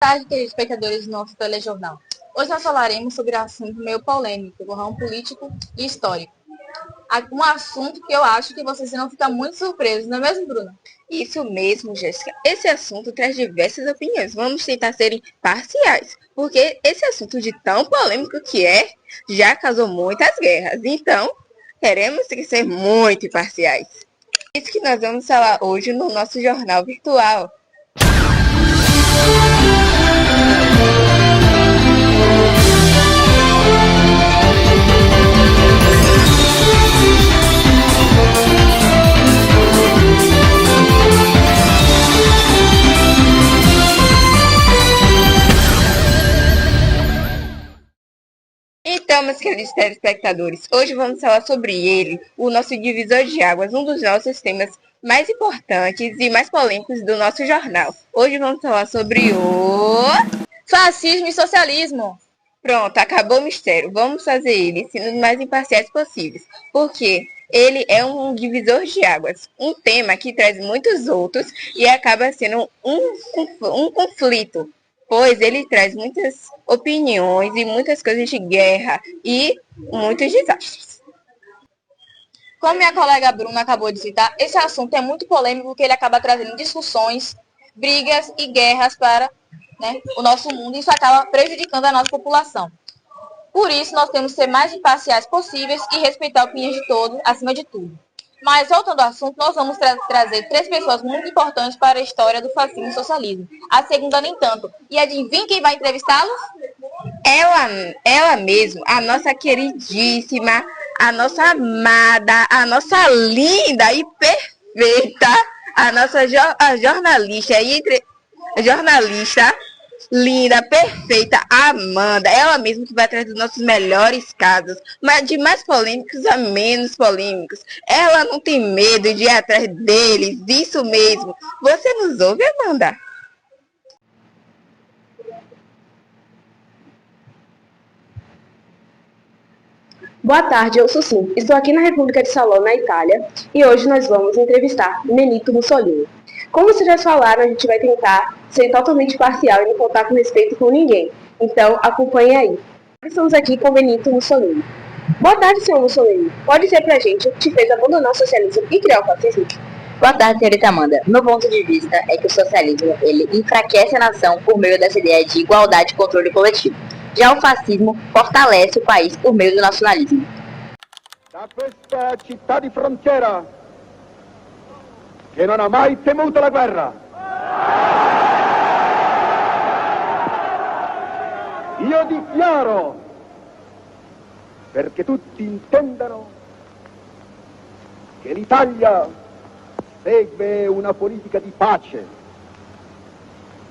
Tarde, queridos espectadores do nosso telejornal. Hoje nós falaremos sobre um assunto meio polêmico, do ramo político e histórico. Um assunto que eu acho que vocês não ficam muito surpresos, não é mesmo, Bruna? Isso mesmo, Jéssica. Esse assunto traz diversas opiniões. Vamos tentar serem parciais, porque esse assunto de tão polêmico que é, já causou muitas guerras. Então, teremos que ser muito imparciais. É isso que nós vamos falar hoje no nosso jornal virtual. Então, meus queridos telespectadores, hoje vamos falar sobre ele, o nosso divisor de águas, um dos nossos temas mais importantes e mais polêmicos do nosso jornal. Hoje vamos falar sobre o fascismo e socialismo. Pronto, acabou o mistério. Vamos fazer ele sendo os mais imparciais possíveis, porque ele é um divisor de águas, um tema que traz muitos outros e acaba sendo um conflito, pois ele traz muitas opiniões e muitas coisas de guerra e muitos desastres. Como minha colega Bruna acabou de citar, esse assunto é muito polêmico porque ele acaba trazendo discussões, brigas e guerras para o nosso mundo e isso acaba prejudicando a nossa população. Por isso, nós temos que ser mais imparciais possíveis e respeitar a opinião de todos, acima de tudo. Mas, voltando ao assunto, nós vamos trazer 3 pessoas muito importantes para a história do fascismo e socialismo. A segunda, nem tanto. E adivinha quem vai entrevistá-los? Ela mesmo, a nossa queridíssima, a nossa amada, a nossa linda e perfeita, a nossa jornalista linda, perfeita, Amanda. Ela mesma que vai trazer os nossos melhores casos, mas de mais polêmicos a menos polêmicos. Ela não tem medo de ir atrás deles, isso mesmo. Você nos ouve, Amanda? Boa tarde, eu sou Sim. Estou aqui na República de Salò, na Itália, e hoje nós vamos entrevistar Benito Mussolini. Como vocês já falaram, a gente vai tentar ser totalmente parcial e não contar com respeito com ninguém. Então, acompanhe aí. Estamos aqui com Benito Mussolini. Boa tarde, senhor Mussolini. Pode dizer pra gente o que te fez abandonar o socialismo e criar o fascismo? Boa tarde, senhorita Amanda. Meu ponto de vista é que o socialismo ele enfraquece a nação por meio dessa ideia de igualdade e controle coletivo. Já o fascismo fortalece o país por meio do nacionalismo. Da questa città di frontiera, che non ha mai temuto la guerra, io dichiaro, perché tutti intendano, che l'Italia segue una politica di pace,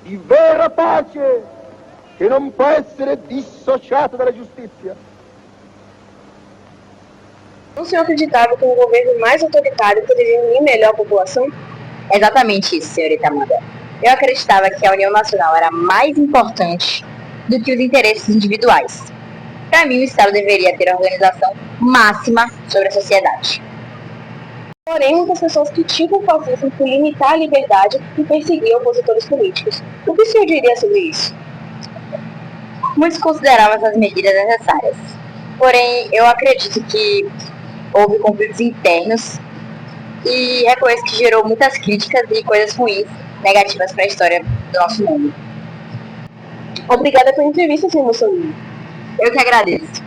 di vera pace, che non può essere dissociata dalla giustizia. O senhor acreditava que um governo mais autoritário poderia unir melhor a população? Exatamente isso, senhorita Amanda. Eu acreditava que a união nacional era mais importante do que os interesses individuais. Para mim, o Estado deveria ter a organização máxima sobre a sociedade. Porém, muitas pessoas criticam o fascismo por limitar a liberdade e perseguir opositores políticos. O que o senhor diria sobre isso? Muitos consideravam essas medidas necessárias. Porém, eu acredito que houve conflitos internos e reconheço que gerou muitas críticas e coisas ruins, negativas para a história do nosso mundo. Obrigada pela entrevista, senhor Mussolini. Eu que agradeço.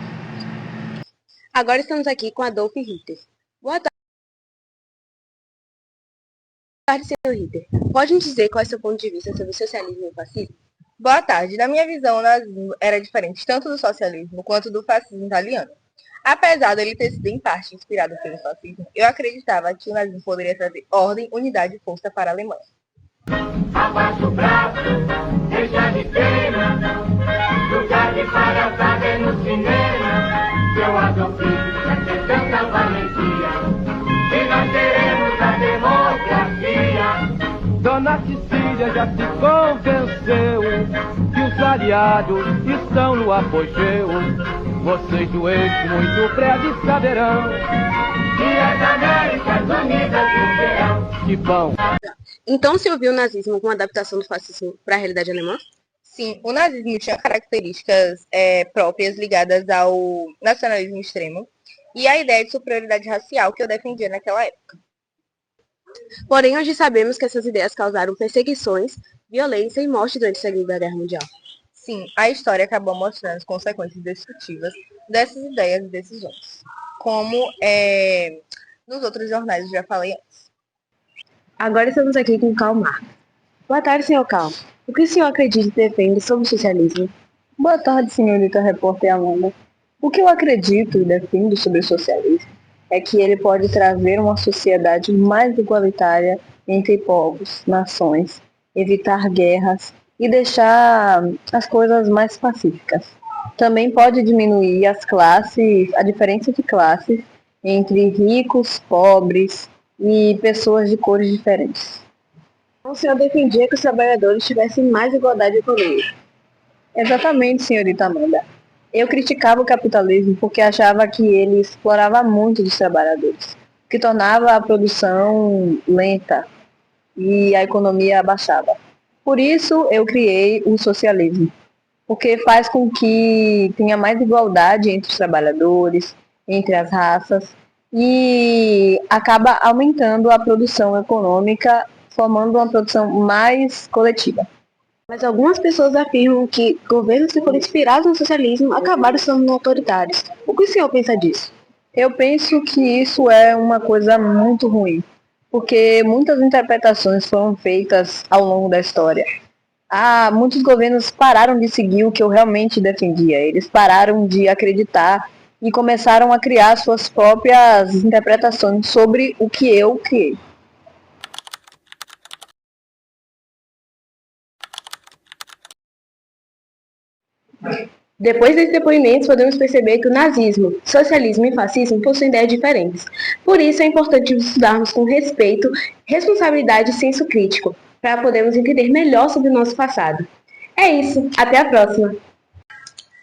Agora estamos aqui com Adolf Hitler. Boa tarde, senhor Hitler. Pode nos dizer qual é o seu ponto de vista sobre o socialismo e o fascismo? Boa tarde. Na minha visão, o nazismo era diferente tanto do socialismo quanto do fascismo italiano. Apesar dele ter sido em parte inspirado pelo fascismo, eu acreditava que o nazismo poderia trazer ordem, unidade e força para a Alemanha. Abaixa o braço, deixa de pena, lugar de palhaçada é no cinema. Seu Adolf Hitler tem tanta valentia, e nós teremos a democracia. Dona Cecília já se convenceu que os aliados estão no apogeu. Vocês do eixo muito breve saberão que as Américas Unidas vencerão. que vão. Então, você ouviu o nazismo como adaptação do fascismo para a realidade alemã? Sim, o nazismo tinha características próprias ligadas ao nacionalismo extremo e à ideia de superioridade racial que eu defendia naquela época. Porém, hoje sabemos que essas ideias causaram perseguições, violência e morte durante a Segunda Guerra Mundial. Sim, a história acabou mostrando as consequências destrutivas dessas ideias e decisões, como nos outros jornais eu já falei antes. Agora estamos aqui com Karl Marx. Boa tarde, senhor Karl. O que o senhor acredita e defende sobre o socialismo? Boa tarde, senhorita repórter Amanda. O que eu acredito e defendo sobre o socialismo é que ele pode trazer uma sociedade mais igualitária entre povos, nações, evitar guerras e deixar as coisas mais pacíficas. Também pode diminuir a diferença de classes entre ricos, pobres e pessoas de cores diferentes. O senhor defendia que os trabalhadores tivessem mais igualdade econômica. Exatamente, senhorita Amanda. Eu criticava o capitalismo porque achava que ele explorava muito dos trabalhadores, o que tornava a produção lenta e a economia abaixada. Por isso, eu criei o socialismo, porque faz com que tenha mais igualdade entre os trabalhadores, entre as raças, e acaba aumentando a produção econômica, formando uma produção mais coletiva. Mas algumas pessoas afirmam que governos que foram inspirados no socialismo acabaram sendo autoritários. O que o senhor pensa disso? Eu penso que isso é uma coisa muito ruim, porque muitas interpretações foram feitas ao longo da história. Muitos governos pararam de seguir o que eu realmente defendia. Eles pararam de acreditar e começaram a criar suas próprias interpretações sobre o que eu criei. Depois desses depoimentos, podemos perceber que o nazismo, socialismo e fascismo possuem ideias diferentes. Por isso, é importante estudarmos com respeito, responsabilidade e senso crítico, para podermos entender melhor sobre o nosso passado. É isso, até a próxima!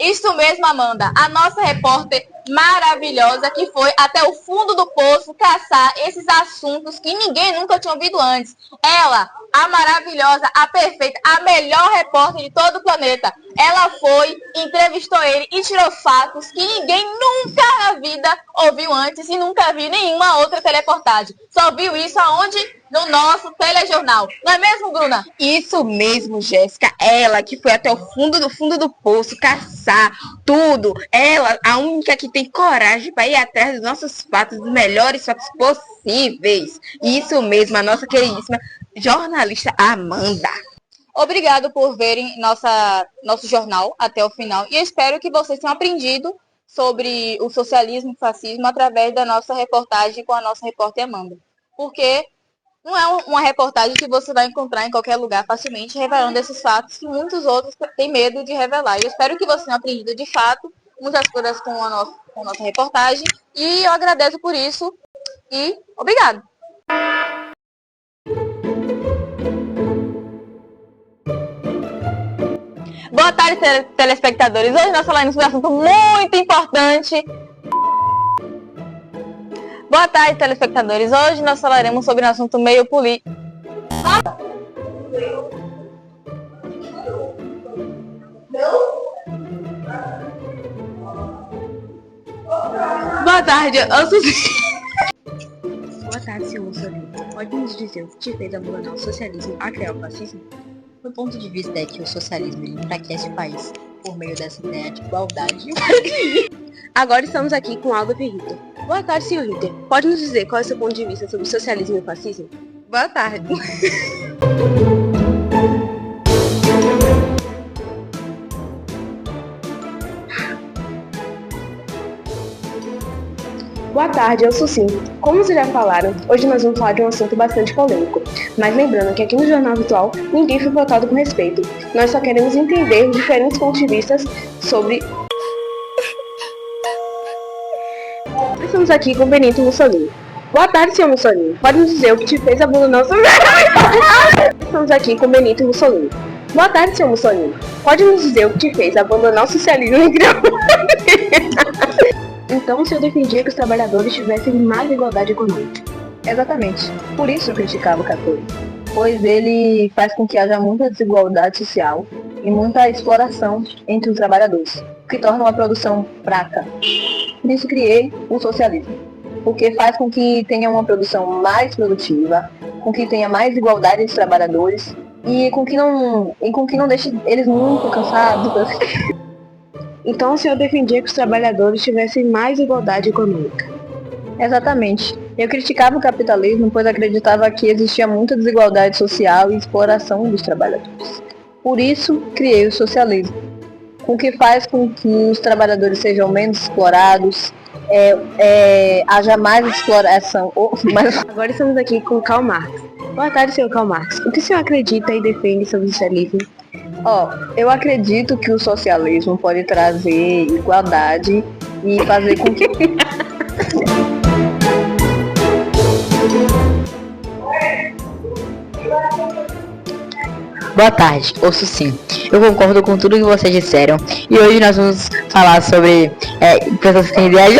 Isso mesmo, Amanda. A nossa repórter maravilhosa que foi até o fundo do poço caçar esses assuntos que ninguém nunca tinha ouvido antes. Ela, a maravilhosa, a perfeita, a melhor repórter de todo o planeta. Ela foi, entrevistou ele e tirou fatos que ninguém nunca na vida ouviu antes e nunca viu nenhuma outra teleportagem. Só viu isso aonde? No nosso telejornal. Não é mesmo, Bruna? Isso mesmo, Jéssica. Ela que foi até o fundo do poço caçar tudo. Ela, a única que tem coragem para ir atrás dos nossos fatos, dos melhores fatos possíveis. Isso mesmo, a nossa queridíssima jornalista Amanda. Obrigado por verem nosso jornal até o final. E eu espero que vocês tenham aprendido sobre o socialismo e o fascismo através da nossa reportagem com a nossa repórter Amanda. Porque não é uma reportagem que você vai encontrar em qualquer lugar facilmente, revelando esses fatos que muitos outros têm medo de revelar. Eu espero que você tenha aprendido de fato muitas coisas com a nossa reportagem. E eu agradeço por isso. E obrigado! Boa tarde, telespectadores. Hoje nós falaremos sobre um assunto muito importante. Boa tarde, telespectadores. Hoje nós falaremos sobre um assunto meio político. Boa tarde, eu sou... Boa tarde, senhor Mussolini. Pode nos dizer o que te fez abandonar o socialismo a criar o fascismo? Meu ponto de vista é que o socialismo enfraquece o país por meio dessa ideia de igualdade. Agora estamos aqui com Aldo Ritter. Boa tarde, senhor Ritter. Pode nos dizer qual é o seu ponto de vista sobre o socialismo e o fascismo? Boa tarde. Boa tarde, eu sou Sim. Como vocês já falaram, hoje nós vamos falar de um assunto bastante polêmico. Mas lembrando que aqui no Jornal Virtual, ninguém foi tratado com respeito. Nós só queremos entender os diferentes pontos de vista sobre... Estamos aqui com Benito Mussolini. Boa tarde, senhor Mussolini. Pode nos dizer o que te fez abandonar o socialismo? Estamos aqui com Benito Mussolini. Boa tarde, senhor Mussolini. Pode nos dizer o que te fez abandonar o socialismo e criar... Então o senhor defendia que os trabalhadores tivessem mais igualdade econômica. Exatamente. Por isso eu criticava o capitalismo, pois ele faz com que haja muita desigualdade social e muita exploração entre os trabalhadores, o que torna uma produção fraca. Por isso criei o socialismo, porque faz com que tenha uma produção mais produtiva, com que tenha mais igualdade entre os trabalhadores e com que não deixe eles muito cansados. Então o senhor defendia que os trabalhadores tivessem mais igualdade econômica. Exatamente. Eu criticava o capitalismo, pois acreditava que existia muita desigualdade social e exploração dos trabalhadores. Por isso, criei o socialismo, o que faz com que os trabalhadores sejam menos explorados, haja mais exploração. Agora estamos aqui com Karl Marx. Boa tarde, senhor Karl Marx. O que o senhor acredita e defende sobre o socialismo? Eu acredito que o socialismo pode trazer igualdade e fazer com que... Boa tarde, ouço sim. Eu concordo com tudo que vocês disseram. E hoje nós vamos falar sobre pessoas que têm ideia de...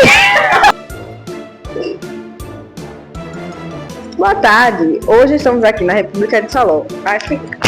Boa tarde, hoje estamos aqui na República de Salom, África.